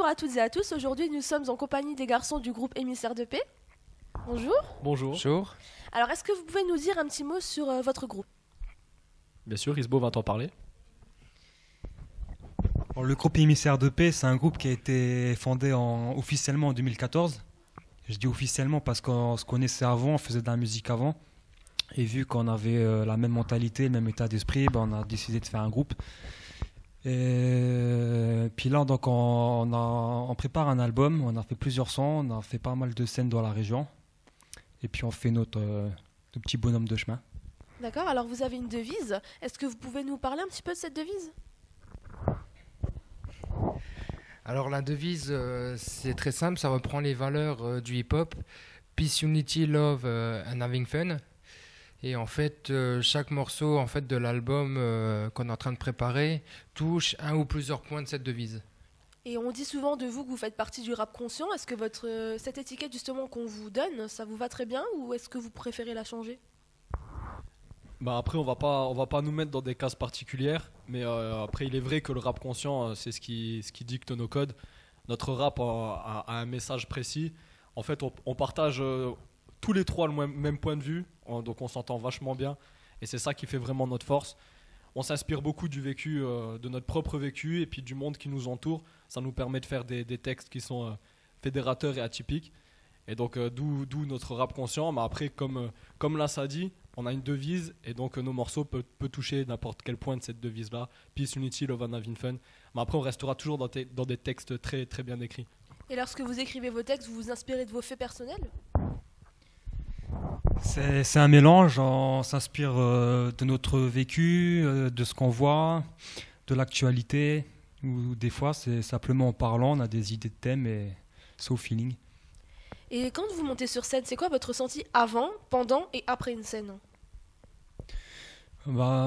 à toutes et à tous. Aujourd'hui, nous sommes en compagnie des garçons du groupe Émissaire de Paix. Bonjour. Bonjour. Bonjour. Alors, est-ce que vous pouvez nous dire un petit mot sur votre groupe? Bien sûr, Isbo va t'en parler. Alors, le groupe Émissaire de Paix, c'est un groupe qui a été fondé officiellement en 2014. Je dis officiellement parce qu'on se connaissait avant, on faisait de la musique avant. Et vu qu'on avait la même mentalité, le même état d'esprit, on a décidé de faire un groupe. Et puis là, donc, on prépare un album, on a fait plusieurs sons, on a fait pas mal de scènes dans la région. Et puis on fait notre petit bonhomme de chemin. D'accord, alors vous avez une devise. Est-ce que vous pouvez nous parler un petit peu de cette devise? Alors la devise, c'est très simple, ça reprend les valeurs du hip-hop. Peace, Unity, Love and Having Fun. Et en fait, chaque morceau en fait, de l'album qu'on est en train de préparer touche un ou plusieurs points de cette devise. Et on dit souvent de vous que vous faites partie du rap conscient. Est-ce que cette étiquette justement qu'on vous donne, ça vous va très bien ou est-ce que vous préférez la changer? Après, on va pas nous mettre dans des cases particulières, mais après, il est vrai que le rap conscient, c'est ce qui dicte nos codes. Notre rap a un message précis. En fait, on partage tous les trois le même point de vue, donc on s'entend vachement bien, et c'est ça qui fait vraiment notre force. On s'inspire beaucoup du vécu, de notre propre vécu, et puis du monde qui nous entoure. Ça nous permet de faire des textes qui sont fédérateurs et atypiques. Et donc, d'où notre rap conscient. Mais après, comme là, ça dit, on a une devise, et donc nos morceaux peuvent toucher n'importe quel point de cette devise-là. Peace, Unity, Love and Having Fun. Mais après, on restera toujours dans des textes très, très bien écrits. Et lorsque vous écrivez vos textes, vous vous inspirez de vos faits personnels? C'est un mélange, on s'inspire de notre vécu, de ce qu'on voit, de l'actualité, ou des fois c'est simplement en parlant, on a des idées de thèmes et c'est au feeling. Et quand vous montez sur scène, c'est quoi votre ressenti avant, pendant et après une scène?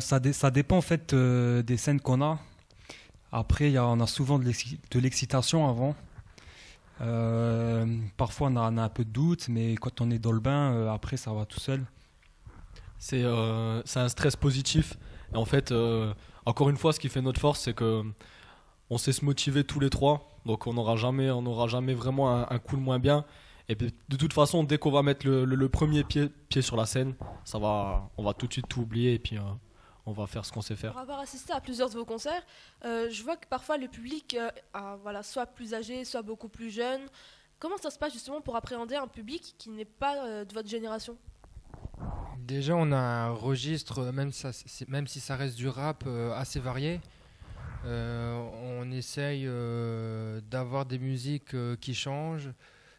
Ça dépend en fait des scènes qu'on a. Après, on a souvent de l'excitation avant. Parfois on a un peu de doute, mais quand on est dans le bain, après ça va tout seul. C'est un stress positif. Et en fait, encore une fois, ce qui fait notre force, c'est que on sait se motiver tous les trois. Donc on n'aura jamais vraiment un coup de moins bien. Et puis, de toute façon, dès qu'on va mettre le premier pied sur la scène, on va tout de suite tout oublier et puis on va faire ce qu'on sait faire. Pour avoir assisté à plusieurs de vos concerts, je vois que parfois le public soit plus âgé, soit beaucoup plus jeune. Comment ça se passe justement pour appréhender un public qui n'est pas de votre génération? Déjà, on a un registre, même si ça reste du rap, assez varié. On essaye d'avoir des musiques qui changent.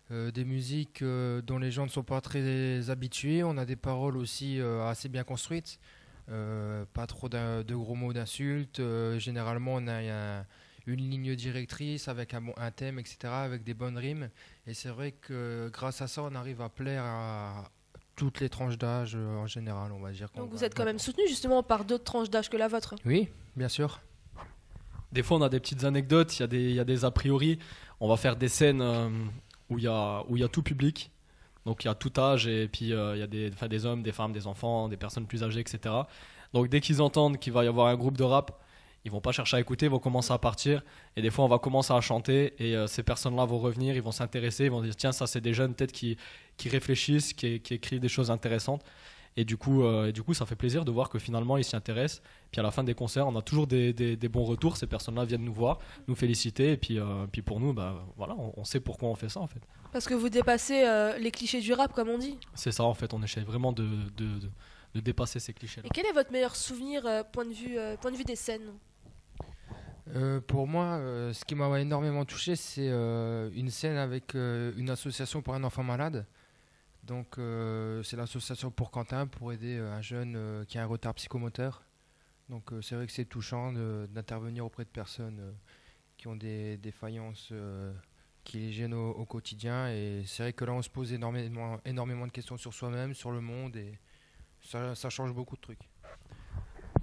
Des musiques dont les gens ne sont pas très habitués. On a des paroles aussi assez bien construites, pas trop de gros mots d'insultes. Généralement, on a une ligne directrice avec un thème, etc., avec des bonnes rimes. Et c'est vrai que grâce à ça, on arrive à plaire à toutes les tranches d'âge en général, on va dire. Donc vous êtes quand même soutenu justement par d'autres tranches d'âge que la vôtre? Oui, bien sûr. Des fois, on a des petites anecdotes, il y a des a priori. On va faire des scènes où il y a tout public, donc il y a tout âge, et puis il y a des hommes, des femmes, des enfants, des personnes plus âgées, etc. Donc dès qu'ils entendent qu'il va y avoir un groupe de rap, ils vont pas chercher à écouter, ils vont commencer à partir, et des fois on va commencer à chanter, et ces personnes-là vont revenir, ils vont s'intéresser, ils vont dire tiens, ça c'est des jeunes peut-être qui réfléchissent, qui écrivent des choses intéressantes. Et du coup, ça fait plaisir de voir que finalement, ils s'y intéressent. Puis à la fin des concerts, on a toujours des bons retours. Ces personnes-là viennent nous voir, nous féliciter. Et puis pour nous, voilà, on sait pourquoi on fait ça, en fait. Parce que vous dépassez les clichés du rap, comme on dit. C'est ça, en fait. On essaie vraiment de dépasser ces clichés-là. Et quel est votre meilleur souvenir, point de vue des scènes? Pour moi, ce qui m'a énormément touché, c'est une scène avec une association pour un enfant malade. Donc c'est l'association pour Quentin, pour aider un jeune qui a un retard psychomoteur. Donc c'est vrai que c'est touchant d'intervenir auprès de personnes qui ont des défaillances qui les gênent au quotidien. Et c'est vrai que là on se pose énormément de questions sur soi-même, sur le monde, et ça change beaucoup de trucs.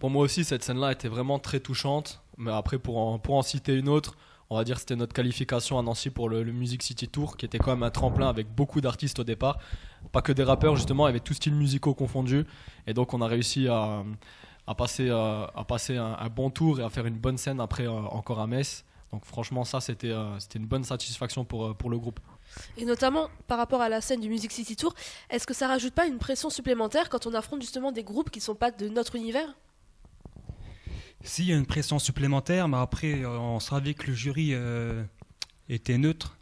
Pour moi aussi, cette scène-là était vraiment très touchante. Mais après, pour en citer une autre, on va dire que c'était notre qualification à Nancy pour le Music City Tour, qui était quand même un tremplin avec beaucoup d'artistes au départ. Pas que des rappeurs, justement, avec tous styles musicaux confondus. Et donc, on a réussi à passer un bon tour et à faire une bonne scène après encore à Metz. Donc franchement, ça, c'était une bonne satisfaction pour le groupe. Et notamment par rapport à la scène du Music City Tour, est-ce que ça rajoute pas une pression supplémentaire quand on affronte justement des groupes qui sont pas de notre univers? Si, il y a une pression supplémentaire, mais après, on savait que le jury était neutre.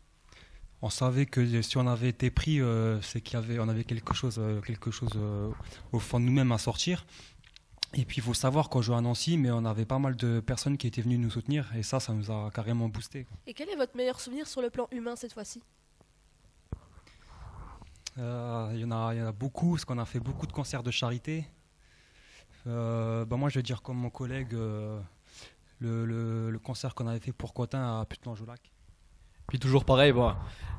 On savait que si on avait été pris, c'est qu'on avait quelque chose au fond de nous-mêmes à sortir. Et puis il faut savoir qu'on jouait à Nancy, mais on avait pas mal de personnes qui étaient venues nous soutenir, et ça nous a carrément boosté. Et quel est votre meilleur souvenir sur le plan humain cette fois-ci? Il y en a beaucoup, parce qu'on a fait beaucoup de concerts de charité. Moi je vais dire comme mon collègue, le concert qu'on avait fait pour Cotin à Putelange-au-Lac. Puis toujours pareil,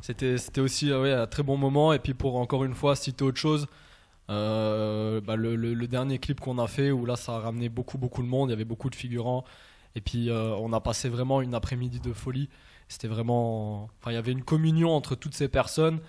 c'était aussi un très bon moment. Et puis pour encore une fois citer autre chose, le dernier clip qu'on a fait, où là ça a ramené beaucoup de monde, il y avait beaucoup de figurants. Et puis on a passé vraiment une après-midi de folie. C'était vraiment, il y avait une communion entre toutes ces personnes,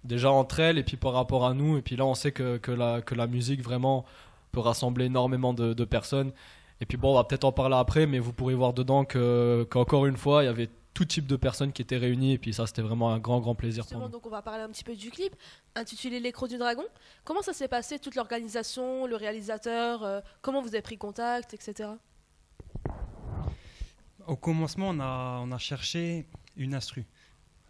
déjà entre elles et puis par rapport à nous. Et puis là on sait que la musique vraiment peut rassembler énormément de personnes. Et puis on va peut-être en parler après, mais vous pourrez voir dedans qu'encore une fois il y avait tout type de personnes qui étaient réunies, et puis ça c'était vraiment un grand plaisir. Justement, pour nous. donc on va parler un petit peu du clip intitulé Les Crocs du Dragon. Comment ça s'est passé, toute l'organisation, le réalisateur, comment vous avez pris contact, etc. Au commencement, on a cherché une instru.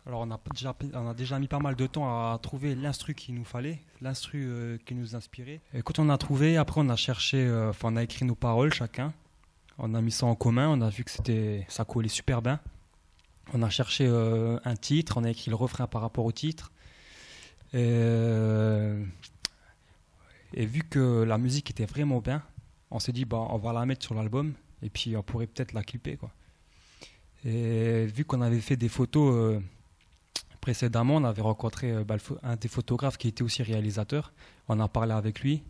Alors on a déjà mis pas mal de temps à trouver l'instru qu'il nous fallait, l'instru qui nous inspirait. Et quand on a trouvé, après on a cherché, on a écrit nos paroles chacun, on a mis ça en commun, on a vu que ça collait super bien. On a cherché un titre, on a écrit le refrain par rapport au titre. Et vu que la musique était vraiment bien, on s'est dit on va la mettre sur l'album et puis on pourrait peut-être la clipper, quoi. Et vu qu'on avait fait des photos précédemment, on avait rencontré un des photographes qui était aussi réalisateur. On a parlé avec lui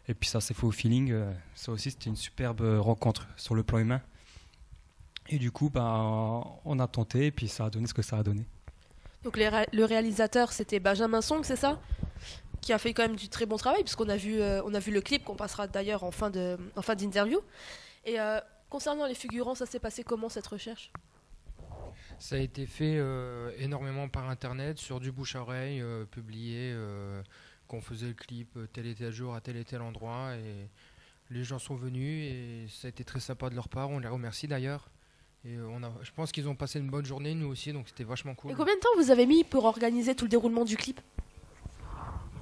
et puis ça s'est fait au feeling. Ça aussi c'était une superbe rencontre sur le plan humain. Et du coup, on a tenté et puis ça a donné ce que ça a donné. Donc le réalisateur, c'était Benjamin Song, c'est ça? Qui a fait quand même du très bon travail, puisqu'on a vu le clip qu'on passera d'ailleurs en fin d'interview. Et concernant les figurants, ça s'est passé comment cette recherche? Ça a été fait énormément par internet, sur du bouche à oreille, publié, qu'on faisait le clip tel et tel jour à tel et tel endroit. Et les gens sont venus et ça a été très sympa de leur part, on les remercie d'ailleurs. Et je pense qu'ils ont passé une bonne journée, nous aussi, donc c'était vachement cool. Et combien de temps vous avez mis pour organiser tout le déroulement du clip?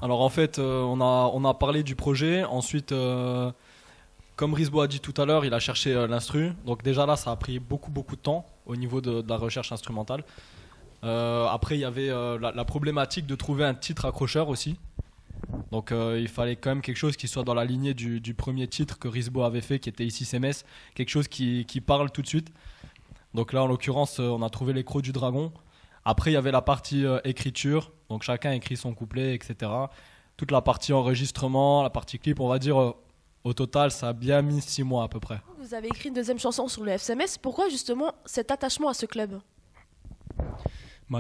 Alors en fait, on a parlé du projet. Ensuite, comme Risbo a dit tout à l'heure, il a cherché l'instru. Donc déjà là, ça a pris beaucoup de temps au niveau de la recherche instrumentale. Après, il y avait la problématique de trouver un titre accrocheur aussi. Donc il fallait quand même quelque chose qui soit dans la lignée du premier titre que Risbo avait fait, qui était Ici c'est Metz, quelque chose qui parle tout de suite. Donc là en l'occurrence on a trouvé Les Crocs du Dragon. Après il y avait la partie écriture, donc chacun écrit son couplet, etc. Toute la partie enregistrement, la partie clip, on va dire au total ça a bien mis 6 mois à peu près. Vous avez écrit une deuxième chanson sur le FCMS, pourquoi justement cet attachement à ce club?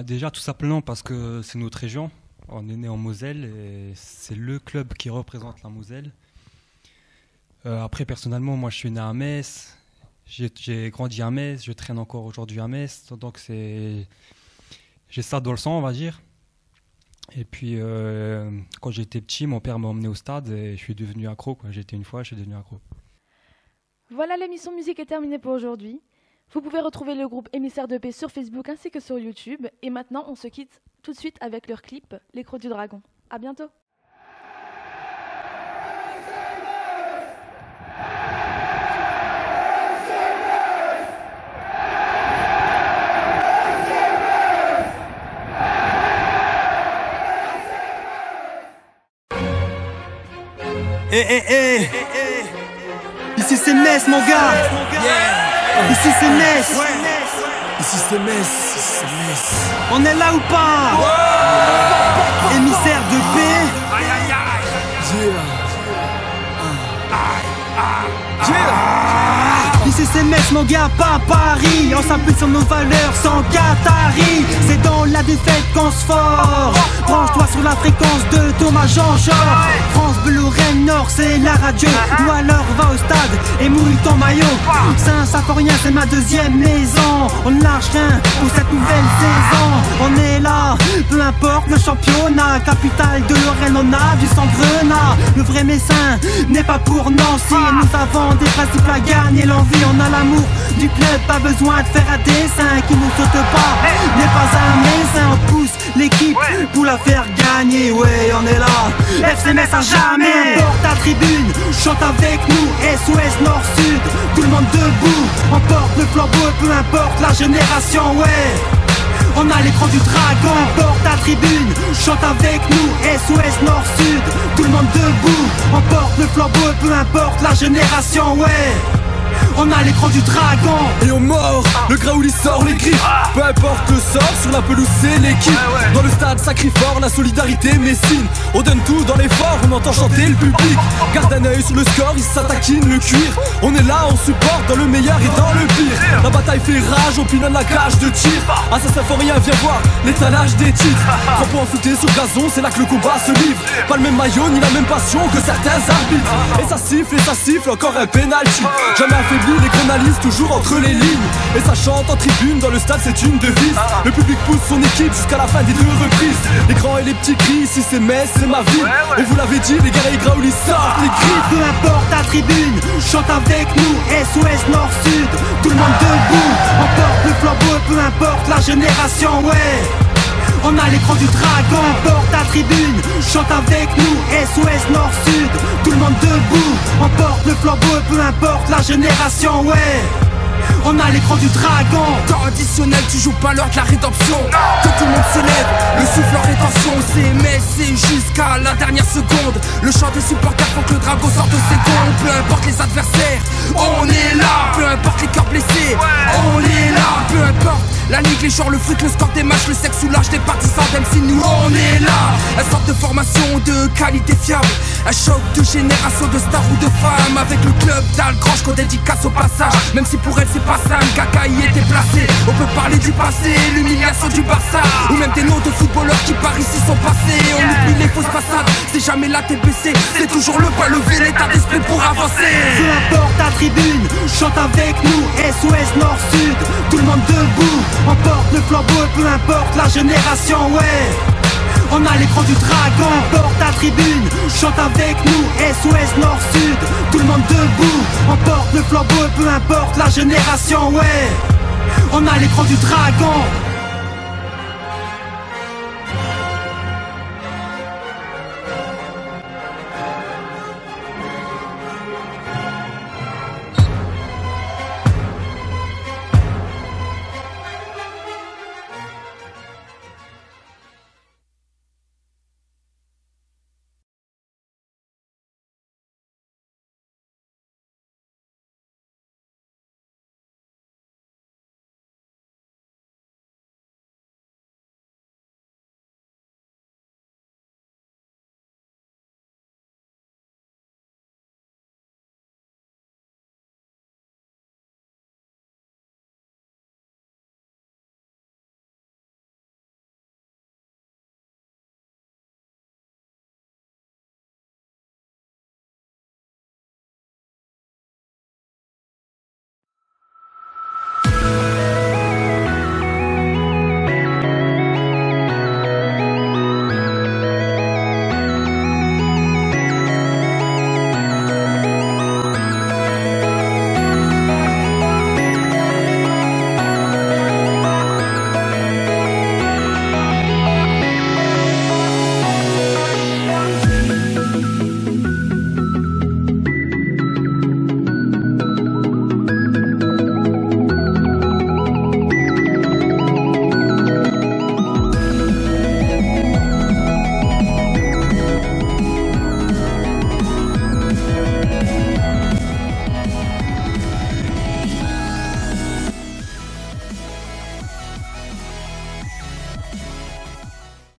Déjà tout simplement parce que c'est notre région. On est né en Moselle et c'est le club qui représente la Moselle. Après, personnellement, moi je suis né à Metz, j'ai grandi à Metz, je traîne encore aujourd'hui à Metz, donc j'ai ça dans le sang, on va dire. Et puis, quand j'étais petit, mon père m'a emmené au stade et je suis devenu accro, quoi. J'étais une fois, je suis devenu accro. Voilà, l'émission musique est terminée pour aujourd'hui. Vous pouvez retrouver le groupe Émissaire de Paix sur Facebook ainsi que sur YouTube. Et maintenant, on se quitte tout de suite avec leur clip Les Crocs du Dragon. À bientôt. Ici c'est Metz mon gars. Ici c'est Metz. Ici c'est Metz. On est là ou pas? Émissaire de paix. Ici c'est Metz mon gars, pas Paris. On s'appuie sur nos valeurs sans Qatari. C'est dans la défaite qu'on se forge. Branche-toi sur la fréquence de Thomas Jean-Georges. France Bleu Lorraine Nord, c'est la radio. Ou alors va au stade et mouille ton maillot. Saint-Symphorien, c'est ma deuxième maison. On ne lâche rien pour cette nouvelle saison. On est là, peu importe le championnat. Capitale de Lorraine, on a du sang grenat. Le vrai Messin n'est pas pour Nancy. Nous avons des principes à gagner, l'envie, on a l'amour du club. Pas besoin de faire un dessin qui nous saute pas, n'est pas un messin. On pousse l'équipe pour la faire gagner. Ouais, on est là, FC Metz à jamais. Porte ta tribune, chante avec nous. SOS Nord-Sud, tout le monde debout. On porte le flambeau, peu importe la génération, ouais. On a l'écran du dragon, porte ta tribune, chante avec nous. SOS Nord-Sud, tout le monde debout. On porte le flambeau, peu importe la génération, ouais. On a l'écran du dragon. Et on mord, le Graouli sort les griffes. Peu importe le sort, sur la pelouse c'est l'équipe. Dans le stade ça crie fort, la solidarité messine. On donne tout dans l'effort, on entend chanter le public. Garde un œil sur le score, ils s'attaquinent le cuir. On est là, on supporte dans le meilleur et dans le pire. La bataille fait rage, on pilonne la cage de tir. Ah ça Symphorien, viens voir l'étalage des titres. 3 points foutés sur gazon, c'est là que le combat se livre. Pas le même maillot, ni la même passion que certains arbitres. Et ça siffle, encore un penalty. Jamais affaibli, les grenalistes toujours entre les lignes. Et ça chante en tribune, dans le stade c'est une devise. Le public pousse son équipe jusqu'à la fin des 2 reprises. Les grands et les petits crient, ici c'est Metz, c'est ma ville. Et vous l'avez dit, les guerriers Graouli sortent les griffes. Peu importe ta tribune, chante avec nous. SOS Nord-Sud, tout le monde debout. On porte le flambeau, peu importe la génération, ouais. On a l'écran du dragon, porte ta tribune, chante avec nous. SOS Nord-Sud, tout le monde debout. On porte le flambeau, peu importe la génération, ouais. On a l'écran du dragon. Temps additionnel, tu joues pas l'heure de la rédemption. Que tout le monde se lève, le souffle en rétention. C'est Metz, c'est jusqu'à la dernière seconde. Le chant des supporters faut que le dragon sorte de ses gonds. Peu importe les adversaires, on est là. Peu importe les cœurs blessés, on est là. Peu importe la ligue, les joueurs, le fric, le score des matchs, le sexe ou l'âge des partisans d'MC, nous on est là. Une sorte de formation de qualité fiable. Un choc de génération de stars ou de femmes. Avec le club d'Algrange qu'on dédicace au passage. Même si pour elle c'est pas ça, Kaka y était placé. On peut parler du passé, l'humiliation du Barça. Ou même des noms de footballeurs qui par ici sont passés. On oublie les fausses façades, c'est jamais la TPC. C'est toujours le pas levé, l'état d'esprit pour avancer. Peu importe ta tribune, chante avec nous. SOS Nord-Sud, tout le monde debout. On porte le flambeau, peu importe la génération, ouais. On a l'écran du dragon, porte ta tribune, chante avec nous. SOS Nord-Sud, tout le monde debout. On porte le flambeau, peu importe la génération, ouais. On a l'écran du dragon.